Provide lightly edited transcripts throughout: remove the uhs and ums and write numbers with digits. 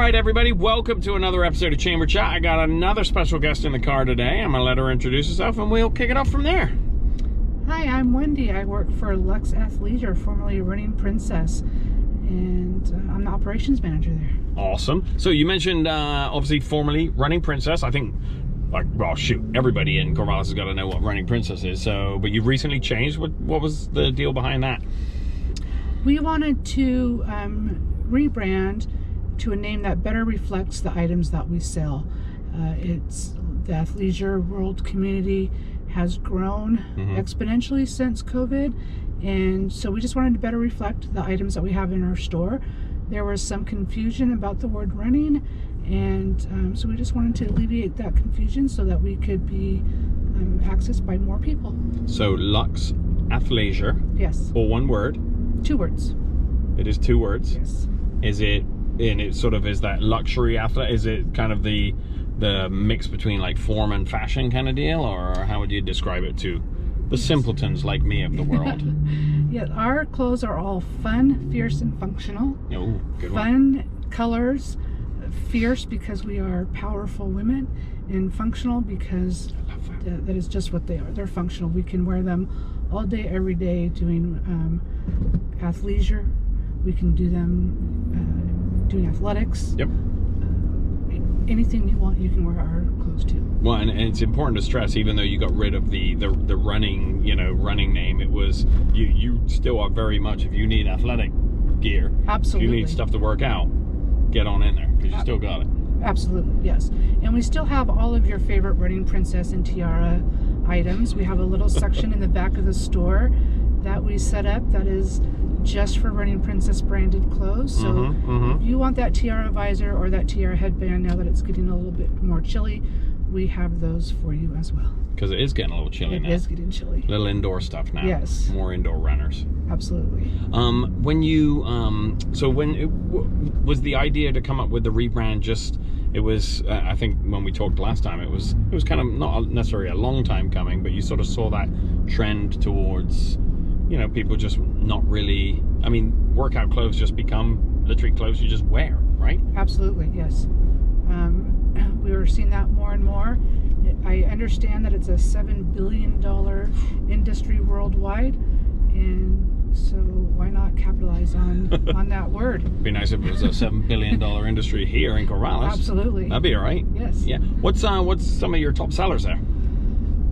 right, everybody, welcome to another episode of Chamber Chat. I got another special guest in the car today. I'm gonna let her introduce herself and we'll kick it off from there. Hi, I'm Wendy. I work for Lux-Athleisure, formerly Running Princess, and I'm the operations manager there. Awesome. So you mentioned, obviously, formerly Running Princess. I think, like, well, shoot, everybody in Corvallis has got to know what Running Princess is. So, but you've recently changed. What was the deal behind that? We wanted to rebrand to a name that better reflects the items that we sell. It's the athleisure world community has grown exponentially since COVID, and so we just wanted to better reflect the items that we have in our store. There was some confusion about the word running, and so we just wanted to alleviate that confusion so that we could be accessed by more people. So Lux-Athleisure. Yes. Or one word. 2 words. It is 2 words. Yes. Is it, and it sort of is that luxury athlete? Is it kind of the mix between like form and fashion kind of deal, or how would you describe it to the simpletons like me of the world? Yeah, our clothes are all fun, fierce, and functional. Oh, good one. Fun colors, fierce because we are powerful women, and functional because that is just what they are. They're functional. We can wear them all day, every day, doing athleisure. We can do them doing athletics. Yep. Anything you want, you can wear our clothes to. Well, and it's important to stress, even though you got rid of the running, running name, it was you still are very much, if you need athletic gear, absolutely, if you need stuff to work out, get on in there because you still got it. Absolutely, yes. And we still have all of your favorite Running Princess and Tiara items. We have a little section in the back of the store that we set up that is just for Running Princess branded clothes. So if you want that tiara visor or that tiara headband, now that it's getting a little bit more chilly, we have those for you as well. Because it is getting a little chilly now. It is getting chilly. Little indoor stuff now. Yes. More indoor runners. Absolutely. When you, so when it was the idea to come up with the rebrand, just, it was, I think when we talked last time, it was kind of not necessarily a long time coming, but you sort of saw that trend towards, people just not really, workout clothes just become literally clothes you just wear, right? Absolutely, yes. We were seeing that more and more. I understand that it's a $7 billion industry worldwide, and so why not capitalize on that word? It'd be nice if it was a $7 billion industry here in Corvallis. Absolutely. That'd be all right. Yes. Yeah. What's some of your top sellers there?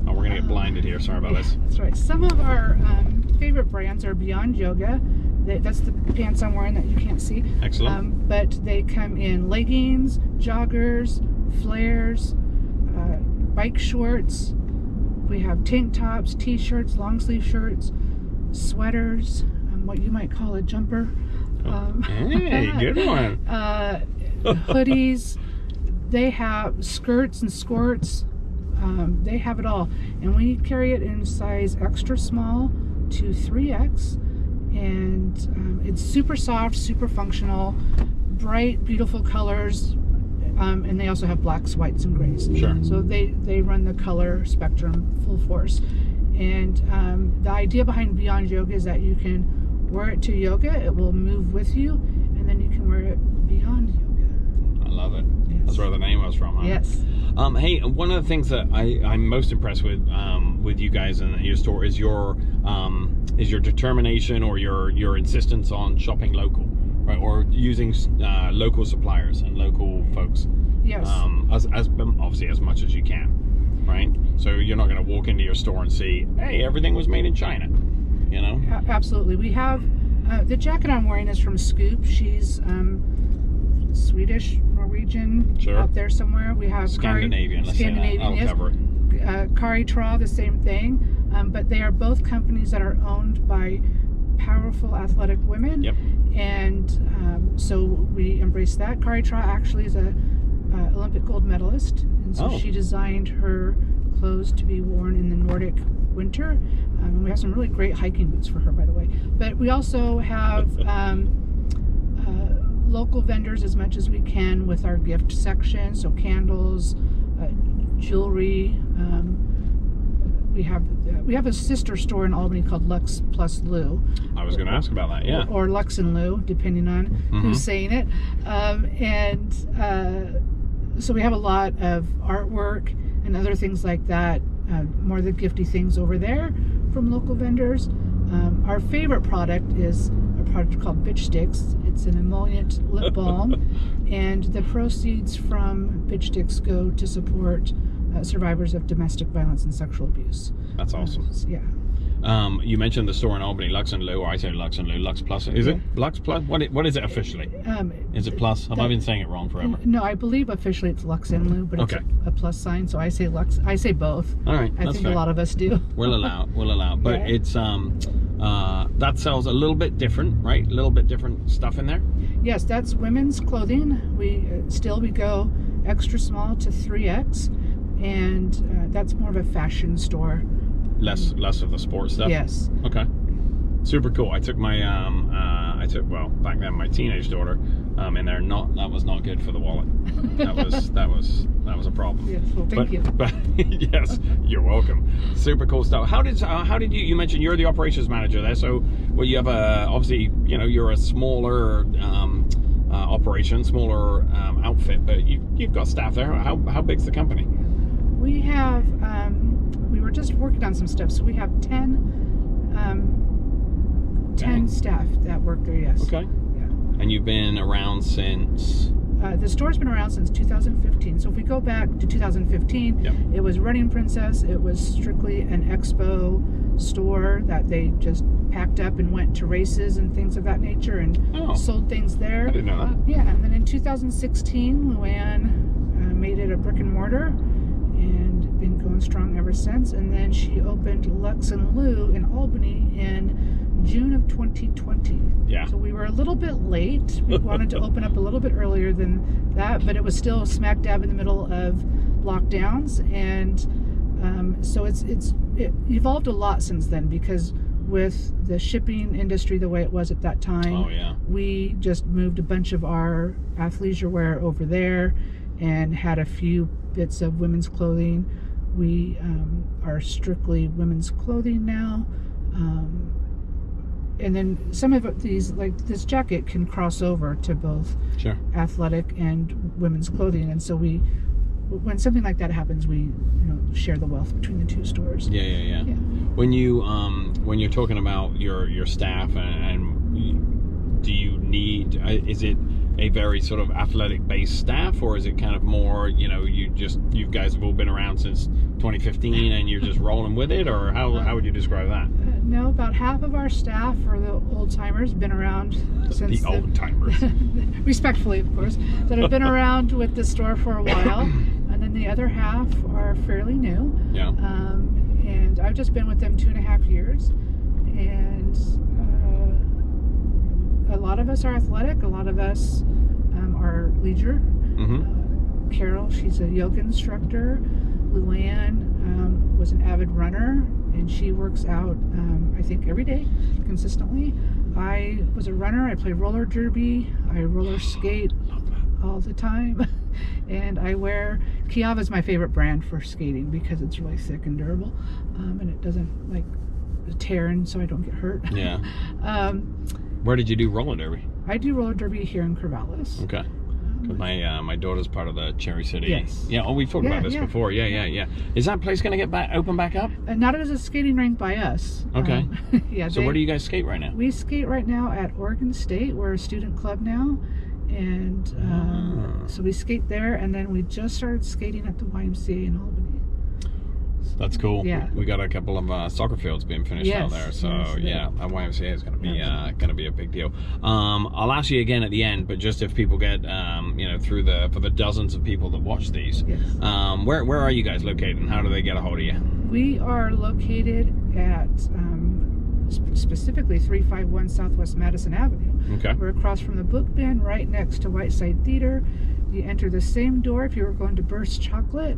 Oh, we're gonna get blinded here. Sorry about this. That's right. Some of our favorite brands are Beyond Yoga. That's the pants I'm wearing that you can't see. Excellent. But they come in leggings, joggers, flares, bike shorts. We have tank tops, t-shirts, long sleeve shirts, sweaters, what you might call a jumper. Hey, good one. Hoodies. They have skirts and skirts. They have it all, and we carry it in size extra small to 3X, and it's super soft, super functional, bright, beautiful colors, and they also have blacks, whites, and grays. Sure. So they run the color spectrum full force, and the idea behind Beyond Yoga is that you can wear it to yoga, it will move with you, and then you can wear it beyond yoga. I love it. Yes. That's where the name was from, huh? Yes. Hey, one of the things that I'm most impressed with you guys in your store is your determination or your insistence on shopping local, right? Or using local suppliers and local folks. Yes. As obviously as much as you can, right? So you're not going to walk into your store and see, hey, everything was made in China, Absolutely. We have the jacket I'm wearing is from Scoop. She's Swedish, Norwegian, sure, out there somewhere. We have Scandinavian. Scandinavian, yes. Cover it. Kari Tra, the same thing. But they are both companies that are owned by powerful athletic women. Yep. And so we embrace that. Kari Tra actually is a Olympic gold medalist, and so she designed her clothes to be worn in the Nordic winter. And we have some really great hiking boots for her, by the way. But we also have local vendors as much as we can with our gift section, so candles, jewelry, we have a sister store in Albany called Lux plus Lou. I was going to ask about that, yeah. Or Lux and Lou, depending on who's saying it. So we have a lot of artwork and other things like that, more of the gifty things over there from local vendors. Our favorite product is a product called Bitch Sticks. It's an emollient lip balm, and the proceeds from Bitch Sticks go to support survivors of domestic violence and sexual abuse. That's awesome. Yeah. You mentioned the store in Albany, Lux and Lou, or I say Lux and Lou, Lux Plus. Is it Lux Plus? What is it officially? Is it Plus? Have I been saying it wrong forever? No, I believe officially it's Lux and Lou, but it's a plus sign, so I say Lux. I say both. All right, I think fair. A lot of us do. We'll allow. But it's that sells a little bit different, right? A little bit different stuff in there. Yes, that's women's clothing. We go extra small to 3X, and that's more of a fashion store. Less of the sports stuff. Yes. Okay. Super cool. I took my back then my teenage daughter in there. That was not good for the wallet. That was a problem. Yes. Well, thank you. But yes, you're welcome. Super cool stuff. How did you mentioned you're the operations manager there? So you have obviously you're a smaller operation, smaller outfit, but you've got staff there. How big's the company? We have. We were just working on some stuff, so we have 10 staff that work there. Yes. Okay. Yeah. And you've been around since? The store's been around since 2015. So if we go back to 2015, it was Running Princess. It was strictly an expo store that they just packed up and went to races and things of that nature and sold things there. I didn't know that. Yeah, and then in 2016, Luann made it a brick and mortar. And been going strong ever since. And then she opened Lux and Lou in Albany in June of 2020. Yeah. So we were a little bit late. We wanted to open up a little bit earlier than that, but it was still smack dab in the middle of lockdowns. And so it evolved a lot since then, because with the shipping industry the way it was at that time, we just moved a bunch of our athleisure wear over there and had a few bits of women's clothing. We are strictly women's clothing now, and then some of these, like this jacket, can cross over to both athletic and women's clothing. And so when something like that happens, we share the wealth between the two stores. Yeah. When you're talking about your staff and do you need, is it a very sort of athletic based staff, or is it kind of more, you guys have all been around since 2015 and you're just rolling with it, or how would you describe that? No, about half of our staff are the old timers, been around since the old timers. Respectfully, of course, that have been around with the store for a while, and then the other half are fairly new. Yeah. And I've just been with them 2.5 years, and a lot of us are athletic, a lot of us are leisure. Carol, she's a yoga instructor. Luann was an avid runner, and she works out, I think, every day, consistently. I was a runner. I play roller derby. I roller skate all the time. And I wear, Kiava's my favorite brand for skating because it's really thick and durable, and it doesn't tear, and so I don't get hurt. Yeah. Where did you do roller derby? I do roller derby here in Corvallis. Okay. Because my daughter's part of the Cherry City. Yes. Yeah. Oh, we've talked about this before. Yeah. Is that place going to get open back up? Not as a skating rink by us. Okay. So where do you guys skate right now? We skate right now at Oregon State. We're a student club now, and so we skate there. And then we just started skating at the YMCA in Albany. That's cool. Yeah. We got a couple of soccer fields being finished out there. So that YMCA is going to be a big deal. I'll ask you again at the end, but just if people get for the dozens of people that watch these, where are you guys located, and how do they get a hold of you? We are located at specifically 351 Southwest Madison Avenue. Okay. We're across from the Book Bin, right next to Whiteside Theater. You enter the same door if you were going to Burst Chocolate.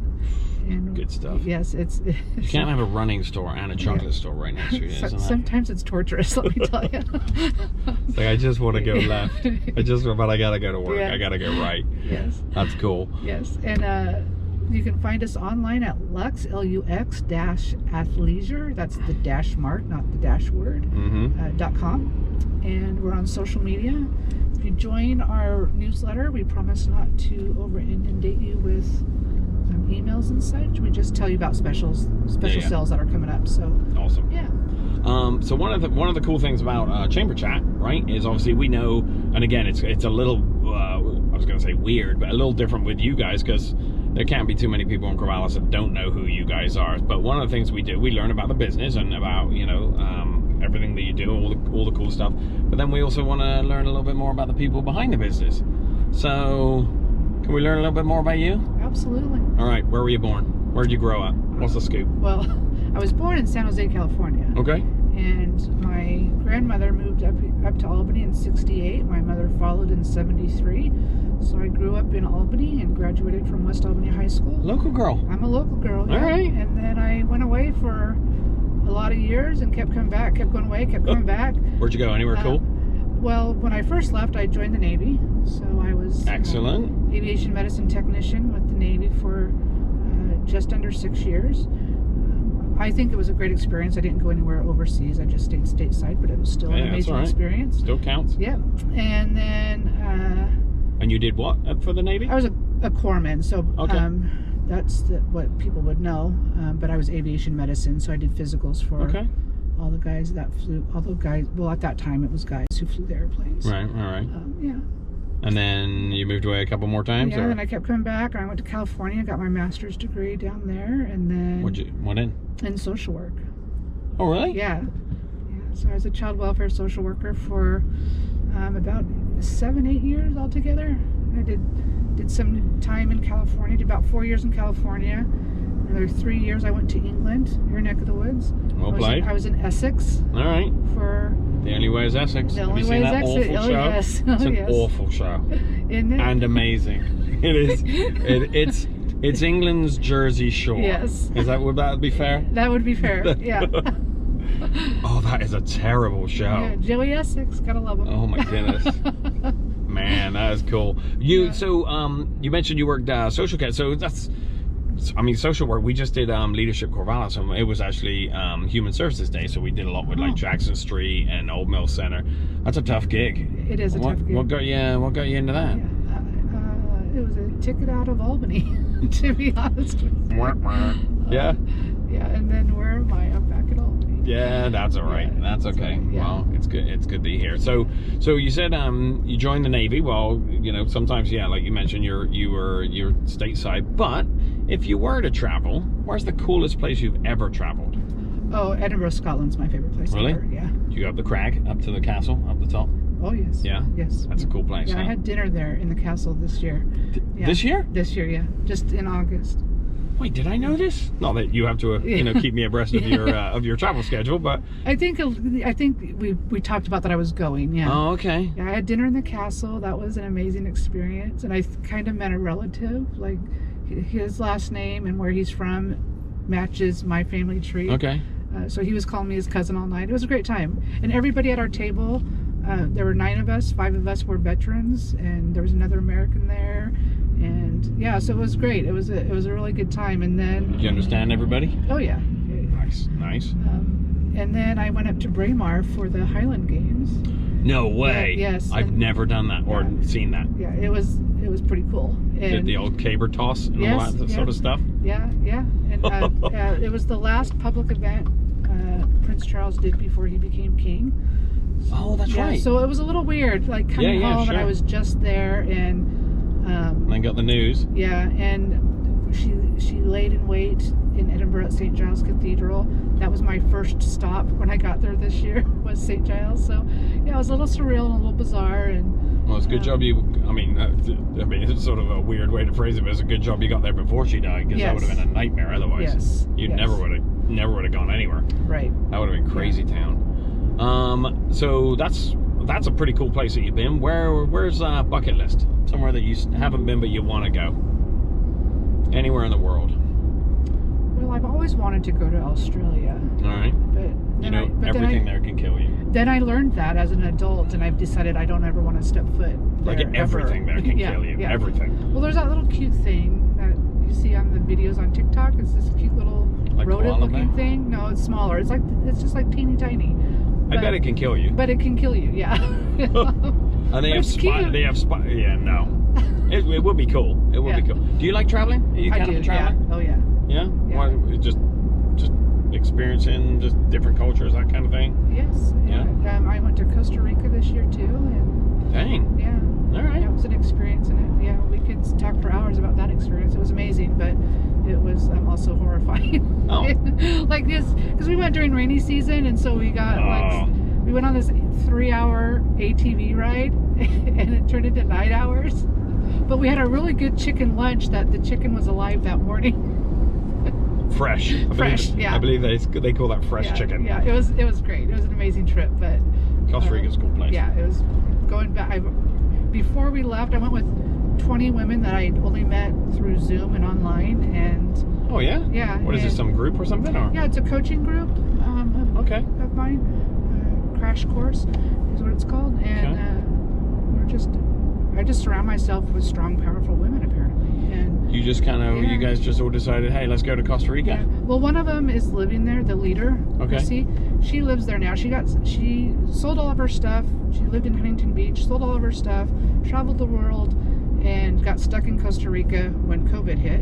And good stuff. Yes, it's you can't have a running store and a chocolate store right next to you, isn't it? Sometimes it's torturous, let me tell you. It's like, I just want to go left. But I gotta go to work. I gotta go right. Yes. That's cool. Yes, and You can find us online at Lux, Lux-Athleisure. That's the dash mark, not the dash word, .com. And we're on social media. If you join our newsletter, we promise not to over-inundate you with emails and such. We just tell you about special sales that are coming up. So awesome. Yeah. So one of the cool things about Chamber Chat, right, is obviously we know, and again, it's a little, I was going to say weird, but a little different with you guys, because there can't be too many people in Corvallis that don't know who you guys are. But one of the things we do, we learn about the business and about, everything that you do, all the cool stuff. But then we also want to learn a little bit more about the people behind the business. So can we learn a little bit more about you? Absolutely. All right, where were you born? Where did you grow up? What's the scoop? Well, I was born in San Jose, California. Okay. And my grandmother moved up to Albany in '68. My mother followed in '73. So I grew up in Albany and graduated from West Albany High School. Local girl. I'm a local girl. Yeah. All right. And then I went away for a lot of years and kept coming back, kept going away, kept coming back. Where'd you go? Anywhere cool? Well, when I first left, I joined the Navy. So I was excellent aviation medicine technician with the Navy for just under 6 years. I think it was a great experience. I didn't go anywhere overseas. I just stayed stateside, but it was still an amazing experience. Still counts. Yep. And then... and you did what for the Navy? I was a corpsman, so okay. That's what people would know. But I was aviation medicine, so I did physicals for all the guys that flew. All the guys, well, at that time it was guys who flew the airplanes. Right, all right. Yeah. And then you moved away a couple more times? Yeah, and then I kept coming back. I went to California, got my master's degree down there, and then... What in? In social work. Oh, really? Yeah. So I was a child welfare social worker for about 7-8 years altogether. I did some time in California, did about 4 years in California. Another 3 years I went to England, your neck of the woods. Well played. I was in Essex. All right. For... The Only Way is Essex. Have you seen that awful show? Yes. It's an awful show. Isn't it? And amazing. It is. It's England's Jersey Shore. Yes. Would that be fair? That would be fair. Yeah. Oh, that is a terrible show. Yeah, Joey Essex, gotta love him. Oh my goodness. Man, that is cool. So you mentioned you worked social care. So that's, social work. We just did Leadership Corvallis, and it was actually Human Services Day. So we did a lot with like Jackson Street and Old Mill Center. That's a tough gig. It is a tough gig. What got you into that? Yeah. It was a ticket out of Albany, to be honest with you. Yeah. Yeah, and then where am I? I'm back at Albany. Yeah, that's all right. That's okay. Well, it's good. It's good to hear. So you said you joined the Navy. Well, sometimes like you mentioned, you're stateside. But if you were to travel, where's the coolest place you've ever traveled? Oh, Edinburgh, Scotland's my favorite place. Really? Ever. Yeah. You go up the crag, up to the castle, up the top. Oh yes. Yeah. Yes. That's a cool place. Yeah, huh? I had dinner there in the castle this year. This year? This year, yeah. Just in August. Wait, did I know this? Not that you have to, keep me abreast of your travel schedule, but I think we talked about that I was going. Yeah. Oh, okay. Yeah, I had dinner in the castle. That was an amazing experience, and I kind of met a relative. Like his last name and where he's from matches my family tree. Okay. So he was calling me his cousin all night. It was a great time, and everybody at our table. There were 9 of us. 5 of us were veterans, and there was another American there. And yeah, so it was great. It was a really good time. And then did you understand everybody? Oh yeah. Nice. And then I went up to Braemar for the Highland Games. No way. Yes. I've never done that or seen that. Yeah, it was pretty cool. And did the old caber toss and all that sort of stuff? Yeah. And it was the last public event Prince Charles did before he became king. Oh, that's right. So it was a little weird, like coming home and I was just there and then got the news. Yeah, and she laid in wait in Edinburgh at St. Giles Cathedral. That was my first stop when I got there this year, was St. Giles. So yeah, it was a little surreal and a little bizarre. And well, it's a good job you. It's sort of a weird way to phrase it, but it's a good job you got there before she died, because that would have been a nightmare otherwise. Yes. You never would have gone anywhere. Right. That would have been crazy town. So that's a pretty cool place that you've been. Where's bucket list? Somewhere that you haven't been but you want to go. Anywhere in the world. Well, I've always wanted to go to Australia. All right. But everything there can kill you. Then I learned that as an adult, and I've decided I don't ever want to step foot there. Like everything there can kill you. Yeah. Everything. Well, there's that little cute thing that you see on the videos on TikTok. It's this cute little Like rodent-looking koala bear? thing. No, it's smaller. It's just like teeny tiny. I bet it can kill you. But it can kill you. Yeah. And they have yeah, no. It would be cool. It would be cool. Do you like traveling? Are you kind of a traveler? Yeah. Oh yeah. Yeah? Yeah. Why, just experiencing just different cultures, that kind of thing? Yes. Yeah. I went to Costa Rica this year too, and Dang. yeah. All right. That was an experience, and yeah, we could talk for hours about that experience. It was amazing, but it was also horrifying. Oh. Like this, because we went during rainy season, and so we got we went on this 3-hour ATV ride, and it turned into 9 hours. But we had a really good chicken lunch that the chicken was alive that morning. Fresh. I believe they call that fresh chicken. Yeah, it was great. It was an amazing trip, but Costa Rica's a cool place. yeah, it was going back. Before we left, I went with 20 women that I only met through Zoom and online, and Oh yeah? yeah. What is this, some group or something? Or? Yeah, it's a coaching group Okay. of mine. Crash course is what it's called, and I just surround myself with strong, powerful women apparently, and You just kind of, you guys just all decided, hey, let's go to Costa Rica? yeah. Well, one of them is living there, the leader. Okay. Chrissy. She lives there now. She sold all of her stuff. She lived in Huntington Beach, sold all of her stuff, traveled the world, and got stuck in Costa Rica when COVID hit,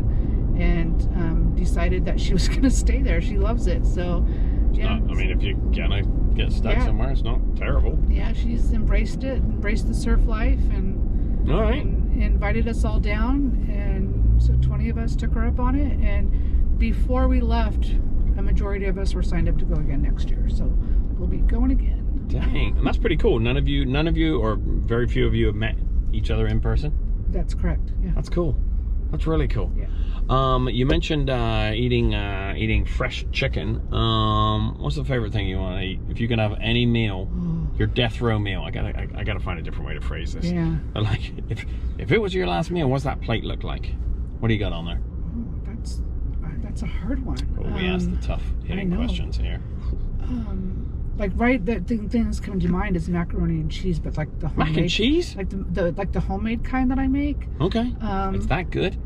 and decided that she was going to stay there. She loves it. So, yeah. I mean, if you're gonna get stuck somewhere, it's not terrible. Yeah, she's embraced the surf life, and All right. and invited us all down, and so 20 of us took her up on it, and before we left, a majority of us were signed up to go again next year, so we'll be going again. Dang, and that's pretty cool. None of you, or very few of you, have met each other in person. That's correct. Yeah. That's cool. That's really cool. Yeah. You mentioned eating fresh chicken. What's the favorite thing you want to eat? If you can have any meal, your death row meal. I gotta find a different way to phrase this. Yeah. But like, if it was your last meal, what's that plate look like? What do you got on there? That's a hard one. Well, we asked the tough hitting questions here. Like the thing that's coming to mind is macaroni and cheese, but like the homemade, mac and cheese, like the homemade kind that I make. Okay. It's that good?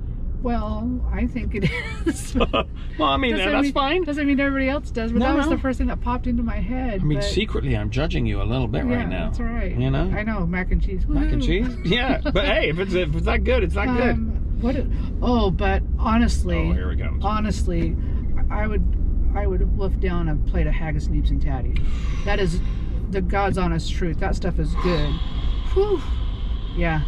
Well, I think it is. Well, I mean, that's fine. Doesn't mean everybody else does, but that was the first thing that popped into my head. I mean, secretly, I'm judging you a little bit right now. That's all right. You know? I know, mac and cheese. Mac and cheese? Yeah, but hey, if it's that good, it's that good. But honestly, here we go. Honestly, I would wolf down a plate of haggis, neeps, and tatty. That is the God's honest truth. That stuff is good. Whew. Yeah.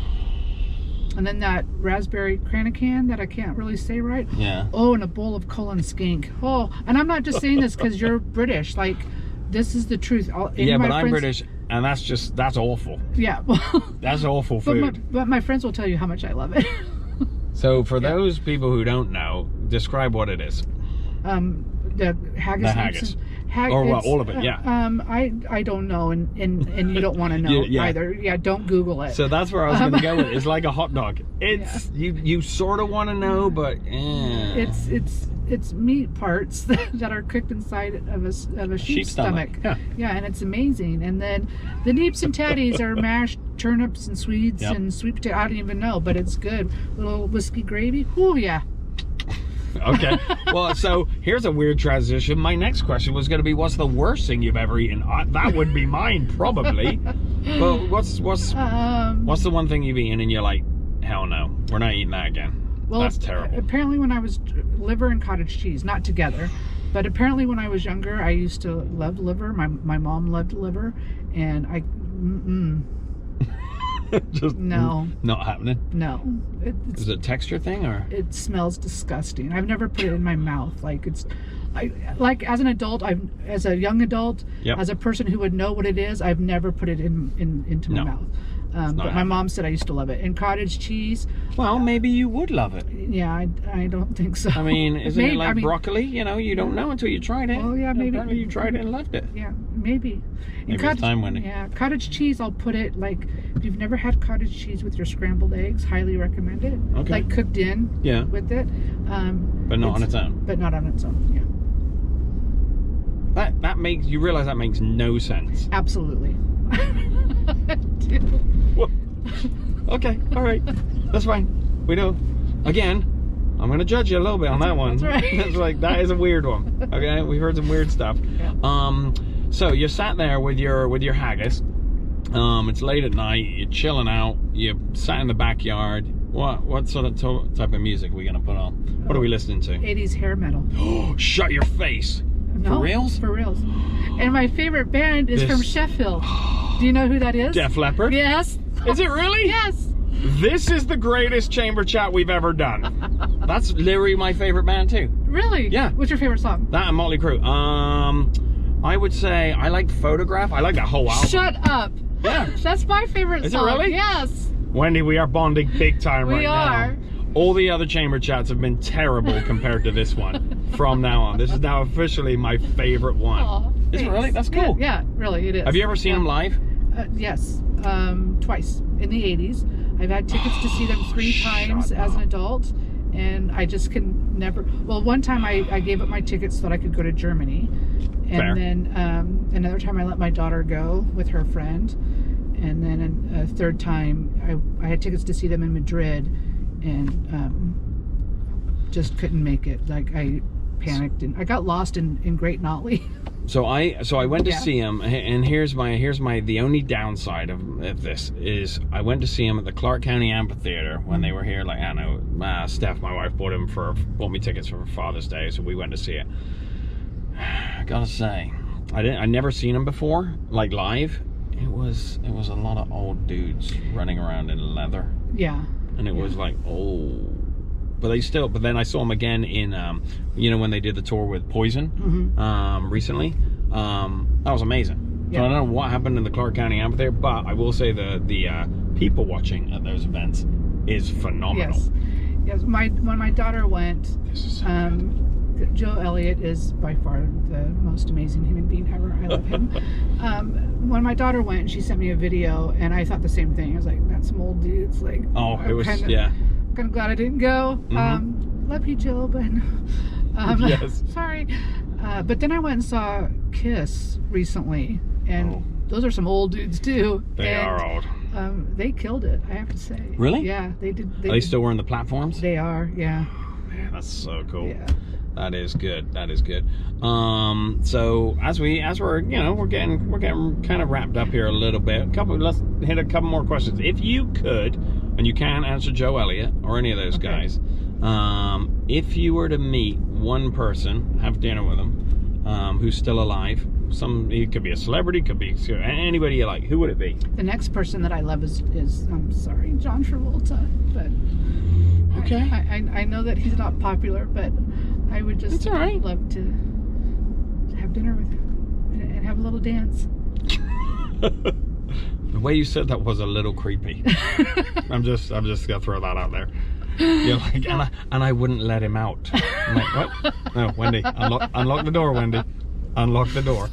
And then that raspberry cranacan that I can't really say right. Yeah. Oh, and a bowl of Colin skink. Oh, and I'm not just saying this because you're British. Like, this is the truth. Yeah, but I'm British, and that's awful. Yeah. Well, that's awful food. But my friends will tell you how much I love it. So for those people who don't know, describe what it is. The haggis. The haggis. Or well, all of it, yeah. I don't know, and you don't want to know either. Yeah, don't Google it. So that's where I was going to go with it. It's like a hot dog. It's you sort of want to know, but it's meat parts that are cooked inside of a sheep's stomach. Yeah, and it's amazing. And then the neeps and tatties are mashed turnips and Swedes and sweet potato. I don't even know, but it's good. Little whiskey gravy. Ooh, yeah. Okay. Well, so here's a weird transition. My next question was going to be, what's the worst thing you've ever eaten? That would be mine, probably. But what's the one thing you've eaten and you're like, hell no, we're not eating that again? Well, that's terrible. Apparently when I was liver and cottage cheese, not together, but apparently when I was younger, I used to love liver. My mom loved liver, and I just no, not happening. No, is it a texture thing, or it smells disgusting? I've never put it in my mouth. Like as an adult, as a young adult, as a person who would know what it is, I've never put it into my mouth. But my mom said I used to love it. And cottage cheese. Well, maybe you would love it. Yeah, I don't think so. I mean, isn't it like broccoli? You know, you don't know until you tried it. Oh, yeah, maybe. Apparently you tried it and loved it. Yeah, maybe. Maybe it's time, Wendy. Yeah, cottage cheese, I'll put it, like, if you've never had cottage cheese with your scrambled eggs, highly recommend it. Okay. Like, cooked in with it. But not on its own. But not on its own, yeah. That makes, you realize that makes no sense. Absolutely. Okay, all right. That's fine. We know. Again, I'm gonna judge you a little bit on that one. That's right. It's like, that is a weird one. Okay, we've heard some weird stuff. Yeah. So you sat there with your haggis. It's late at night. You're chilling out. You sat in the backyard. What sort of type of music are we gonna put on? What are we listening to? 80s hair metal. Oh, shut your face. No, for reals? For reals. And my favorite band is from Sheffield. Do you know who that is? Def Leppard? Yes. Is it really? Yes. This is the greatest chamber chat we've ever done. That's literally my favorite band too. Really? Yeah. What's your favorite song? That and Motley Crue. I would say I like Photograph. I like that whole album. Shut up. Yeah. That's my favorite Is song. it really? Yes. Wendy, we are bonding big time right We are. now. All the other chamber chats have been terrible compared to this one. From now on, this is now officially my favorite one. Aw, Is it thanks. really? That's cool. Yeah, really, it is. Have you ever seen them live? Yes, twice in the 80s. I've had tickets to see them 3 times as an adult, and I just can never. Well, one time I gave up my tickets so that I could go to Germany, and Fair. then another time I let my daughter go with her friend, and then a third time I had tickets to see them in Madrid, and just couldn't make it. Like, I panicked and I got lost in Great Notley. So I went to see him, and here's the only downside of this is I went to see him at the Clark County Amphitheater when they were here. Like, I don't know, Steph, my wife, bought me tickets for Father's Day, so we went to see it. I gotta say, I never seen him before, like live. It was a lot of old dudes running around in leather. Yeah. And it was like, oh. But then I saw him again in, when they did the tour with Poison, recently. That was amazing. Yeah. So I don't know what happened in the Clark County Amphitheater, but I will say the people watching at those events is phenomenal. Yes. When my daughter went, This is so good. Joe Elliott is by far the most amazing human being ever. I love him. When my daughter went, she sent me a video, and I thought the same thing. I was like, "That's some old dudes." Like, Oh, it was kind of glad I didn't go. Love you, Jill, but Yes. sorry. But then I went and saw Kiss recently, and those are some old dudes too. They are old. They killed it, I have to say. Really? Yeah, they did. Are they still wearing the platforms? They are, yeah. Man, that's so cool. Yeah. That is good. That is good. So as we're we're getting kind of wrapped up here a little bit. Let's hit a couple more questions. If you could, and you can answer Joe Elliott or any of those guys, if you were to meet one person, have dinner with them, who's still alive, it could be a celebrity, could be anybody you like, who would it be? The next person that I love is I'm sorry, John Travolta, but okay. I know that he's not popular, but I would just love to have dinner with him and have a little dance. The way you said that was a little creepy. I'm just gonna throw that out there. You're like, and I wouldn't let him out. I'm like, what? No, Wendy, unlock the door, Wendy. Unlock the door.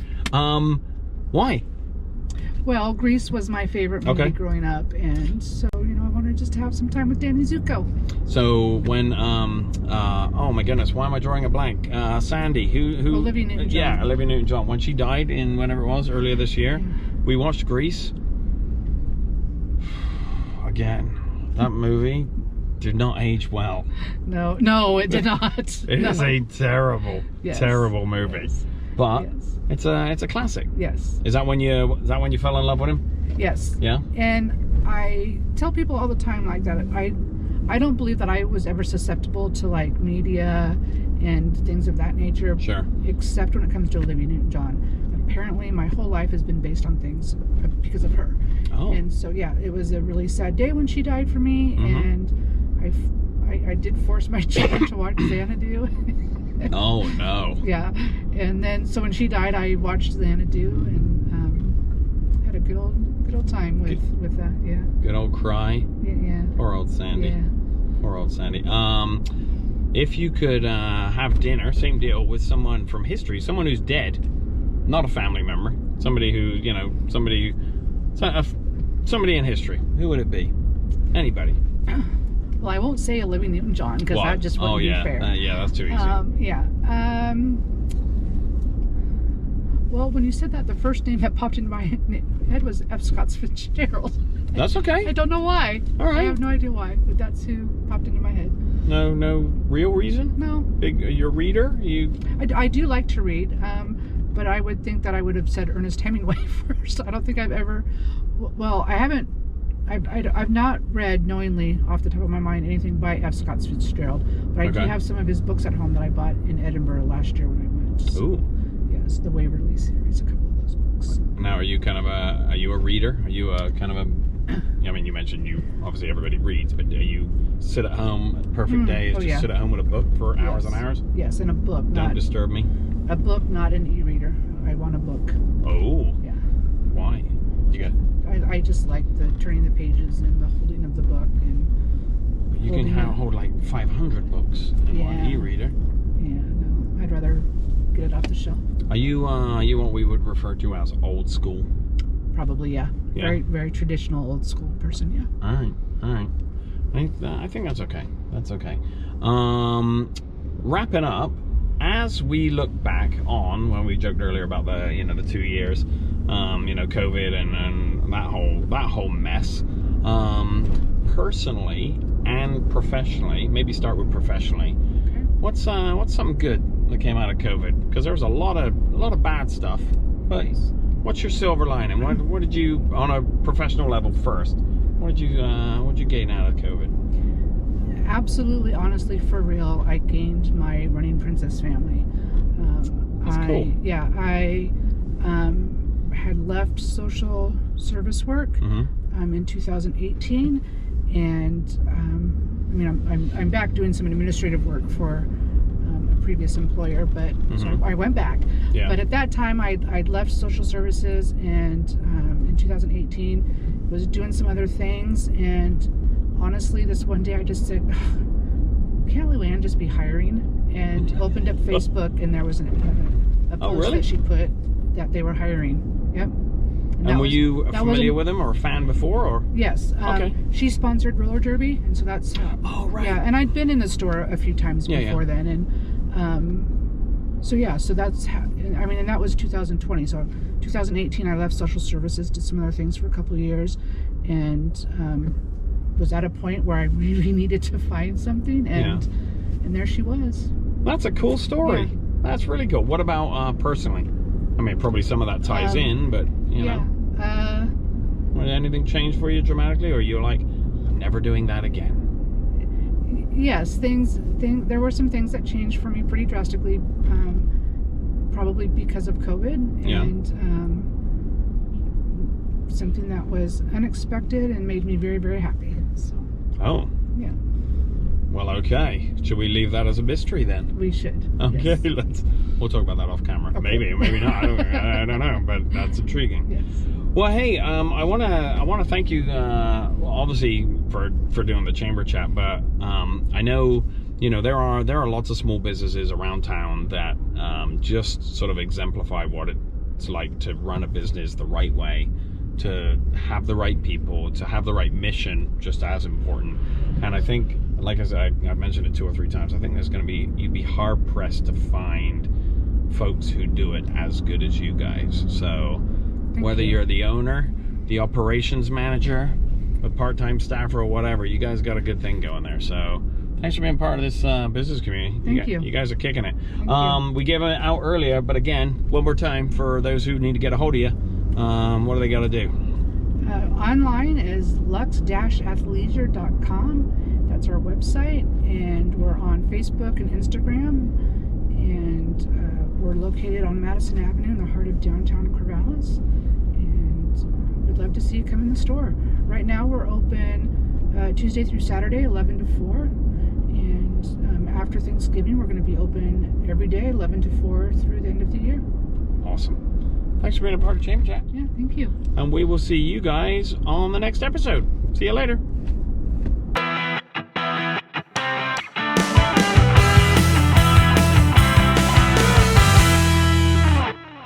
Why? Well, Grease was my favorite movie growing up, and so I wanted just to have some time with Danny Zuko. So when oh my goodness, why am I drawing a blank? Sandy, who Olivia Newton-John. Yeah, Olivia Newton-John. When she died in whenever it was earlier this year, we watched Grease. Again, that movie did not age well. No, it did not. It is a terrible, terrible movie. Yes. But it's a classic. Yes. Is that when you fell in love with him? Yes. Yeah. And I tell people all the time like that. I don't believe that I was ever susceptible to like media and things of that nature. Sure. Except when it comes to Olivia Newton-John. Apparently, my whole life has been based on things because of her. Oh. And so it was a really sad day when she died for me, and I did force my children to watch Xanadu. Oh no. Yeah, and then so when she died, I watched Xanadu and had a good old time with that. Yeah. Good old cry. Yeah. Poor old Sandy. Yeah. Poor old Sandy. If you could have dinner, same deal, with someone from history, someone who's dead, not a family member, somebody who somebody in history, who would it be? Anybody. Well, I won't say Olivia Newton-John because that just wouldn't be fair. Yeah, that's too easy. Well, when you said that, the first name that popped into my head was F. Scott Fitzgerald. That's okay. I don't know why. All right. I have no idea why, but that's who popped into my head. No real reason? No. You're a reader? I do like to read, but I would think that I would have said Ernest Hemingway first. I don't think I've ever. Well, I haven't. I've not read knowingly off the top of my mind anything by F. Scott Fitzgerald, but I do have some of his books at home that I bought in Edinburgh last year when I went. So, ooh. Yes, the Waverly series, a couple of those books. Now, are you a reader? Are you a kind of a? I mean, you mentioned obviously everybody reads, but do you sit at home? Perfect day is just sit at home with a book for hours and hours. Yes, and a book. Don't disturb me. A book, not an e-reader. I want a book. Oh. Yeah. Why? You got. I just like the turning the pages and the holding of the book and. You can hold like 500 books in one e-reader. Yeah, no, I'd rather get it off the shelf. Are you what we would refer to as old school? Probably, yeah. Very, very traditional old school person, yeah. All right. I think that's okay. That's okay. Wrapping up, as we look back on when we joked earlier about the 2 years, COVID and that whole mess. Personally and professionally, maybe start with professionally. Okay. What's something good that came out of COVID? Because there was a lot of bad stuff, but what's your silver lining? What did you, on a professional level first? What did you gain out of COVID? Absolutely, honestly, for real, I gained my Running Princess family. That's cool. Yeah, I had left social service work in 2018, and I'm back doing some administrative work for a previous employer, but so I went back. Yeah. But at that time, I'd left social services, and in 2018 was doing some other things, and honestly, this one day I just said, can't Luann just be hiring? And opened up Facebook, and there was a post that she put that they were hiring. Yep. And were you familiar with them or a fan before? Or yes. Okay. She sponsored roller derby, and so that's how. Oh, right. Yeah, and I'd been in the store a few times before then, and so that's how. And that was 2020. So 2018, I left social services, did some other things for a couple of years, and was at a point where I really needed to find something, and there she was. That's a cool story. Yeah. That's really cool. What about personally? I mean, probably some of that ties in, but you know. Did anything change for you dramatically, or you're like, I'm never doing that again? Yes, there were some things that changed for me pretty drastically, probably because of COVID, and something that was unexpected and made me very, very happy. So. Oh. Yeah. Well, okay. Should we leave that as a mystery then? We should. Okay, yes. We'll talk about that off camera. Okay. Maybe not. I don't know, but that's intriguing. Yes. Well, hey, I wanna thank you, obviously for doing the chamber chat, but I know there are lots of small businesses around town that just sort of exemplify what it's like to run a business the right way, to have the right people, to have the right mission, just as important. And I think, like I said, I've mentioned it 2 or 3 times, I think you'd be hard pressed to find folks who do it as good as you guys. So whether you're the owner, the operations manager, a part-time staffer, or whatever, you guys got a good thing going there. So thanks for being part of this business community. Thank you. You guys are kicking it. We gave it out earlier, but again, one more time for those who need to get a hold of you. What do they got to do? Online is Lux-Athleisure.com. That's our website, and we're on Facebook and Instagram, and we're located on Madison Avenue in the heart of downtown Corvallis, and we'd love to see you come in the store. Right now we're open Tuesday through Saturday, 11 to 4, and after Thanksgiving we're going to be open every day, 11 to 4 through the end of the year. Awesome. Thanks for being a part of Chamber Chat. Yeah, thank you. And we will see you guys on the next episode. See you later.